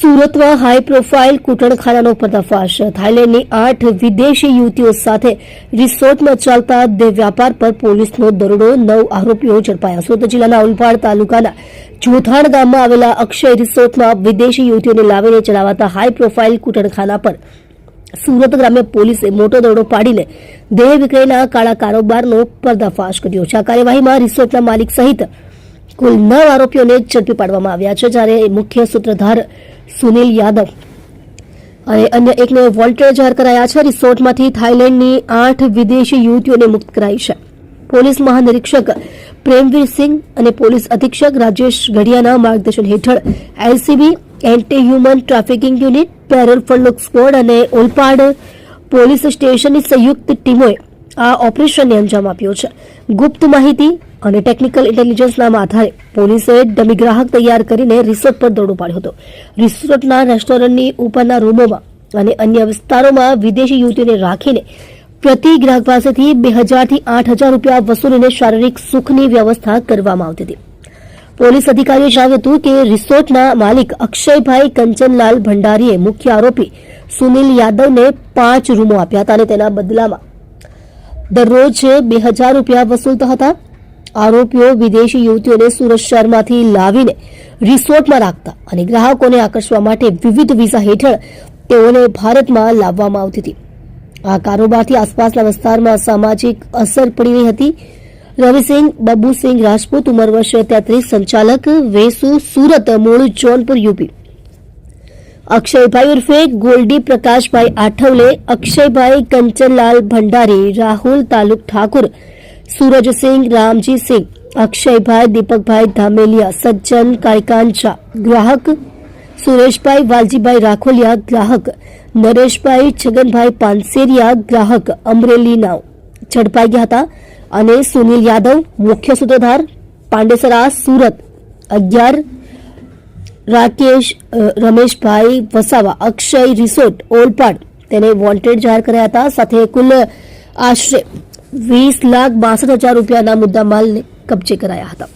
સુરતમાં high profile કૂટણખાનાનો પર્દાફાશ। થાઈલેન્ડની 8 વિદેશી યુવતીઓ સાથે રિસોર્ટમાં ચાલતા દેહ વ્યાપાર પર પોલીસનો દરોડો, 9 આરોપીઓ ઝડપાયા। સુરત જિલ્લાના ઓલપાડ તાલુકાના જોથાણ ગામમાં આવેલા અક્ષય રિસોર્ટમાં વિદેશી યુવતીઓને લાવીને ચલાવાતા હાઈ પ્રોફાઇલ કૂટણખાના પર સુરત ગ્રામ્ય પોલીસે મોટો દરોડો પાડીને દેહ વિક્રયના કાળા કારોબારનો પર્દાફાશ કર્યો છે। આ કાર્યવાહીમાં રિસોર્ટના માલિક સહિત કુલ 9 આરોપીઓને ઝડપી પાડવામાં આવ્યા છે, જ્યારે મુખ્ય સૂત્રધાર સુનિલ યાદવ અને અન્ય એકને વોન્ટેડ જાહેર કરાયા છે। રિસોર્ટમાંથી થાઈલેન્ડની 8 વિદેશી યુવતીઓને મુક્ત કરાઈ છે। પોલીસ મહાનિરીક્ષક પ્રેમવીર સિંહ અને પોલીસ અધિક્ષક રાજેશ ગઢિયાના માર્ગદર્શન હેઠળ LCB, anti human trafficking unit, parole furlough squad અને ઓલપાડ પોલીસ સ્ટેશનની સંયુક્ત ટીમોએ આ ઓપરેશનને અંજામ આપ્યો છે। ગુપ્ત માહિતી અને ટેકનિકલ ઇન્ટેલિજન્સના આધારે પોલીસે ડમી ગ્રાહક તૈયાર કરીને રિસોર્ટ પર દરોડો પાડ્યો હતો। રિસોર્ટના રેસ્ટોરન્ટની ઉપરના રૂમોમાં અને અન્ય વિસ્તારોમાં વિદેશી યુવતીઓને રાખીને પ્રતિ ગ્રાહક પાસેથી 2000 થી 8000 રૂપિયા વસૂલીને શારીરિક સુખની વ્યવસ્થા કરવામાં આવતી હતી। પોલીસ અધિકારીએ જણાવ્યું હતું કે રિસોર્ટના માલિક અક્ષયભાઈ કંચનલાલ ભંડારીએ મુખ્ય આરોપી સુનિલ યાદવને 5 રૂમો આપ્યા હતા અને તેના બદલામાં દરરોજ 2000 રૂપિયા વસૂલતા હતા। આરોપીઓ વિદેશી યુવતીઓને સુરત શહેરમાંથી લાવીને રિસોર્ટમાં રાખતા અને ગ્રાહકોને આકર્ષવા માટે વિવિધ વિઝા હેઠળ તેઓને ભારતમાં લાવવામાં આવતી હતી। આ કારોબારથી આસપાસના વિસ્તારમાં સામાજિક અસર પડી રહી હતી। રવિસિંહ બબ્બુસિંહ રાજપૂત, ઉંમર વર્ષ 33, સંચાલક વેસુ, સુરત, મૂળ જોનપુર, યુપી। અક્ષયભાઈ ઉર્ફે ગોલ્ડી પ્રકાશભાઈ આઠવલે, અક્ષયભાઈ કંચનલાલ ભંડારી, રાહુલ તાલુક ઠાકુર, सूरजसिंह रामजी सिंह, अक्षयभाई दीपकभाई धामेलिया, सज्जन कायकांचा ग्राहक, सुरेशभाई वालजीभाई राखोलिया ग्राहक, नरेशभाई छगनभाई पानसेरिया ग्राहक अमरेलीना ઝડપાઈ ગયા હતા અને સુનિલ યાદવ મુખ્ય સૂત્રધાર પાંડેસરા સુરત 11, રાકેશ રમેશભાઈ વસાવા અક્ષય રિસોર્ટ ઓલપાડ તેને વોન્ટેડ જાહેર કર્યા હતા। સાથે કુલ આશરે 20,62,000 રૂપિયાના મુદ્દા માલને કબજે કરાયા હતા।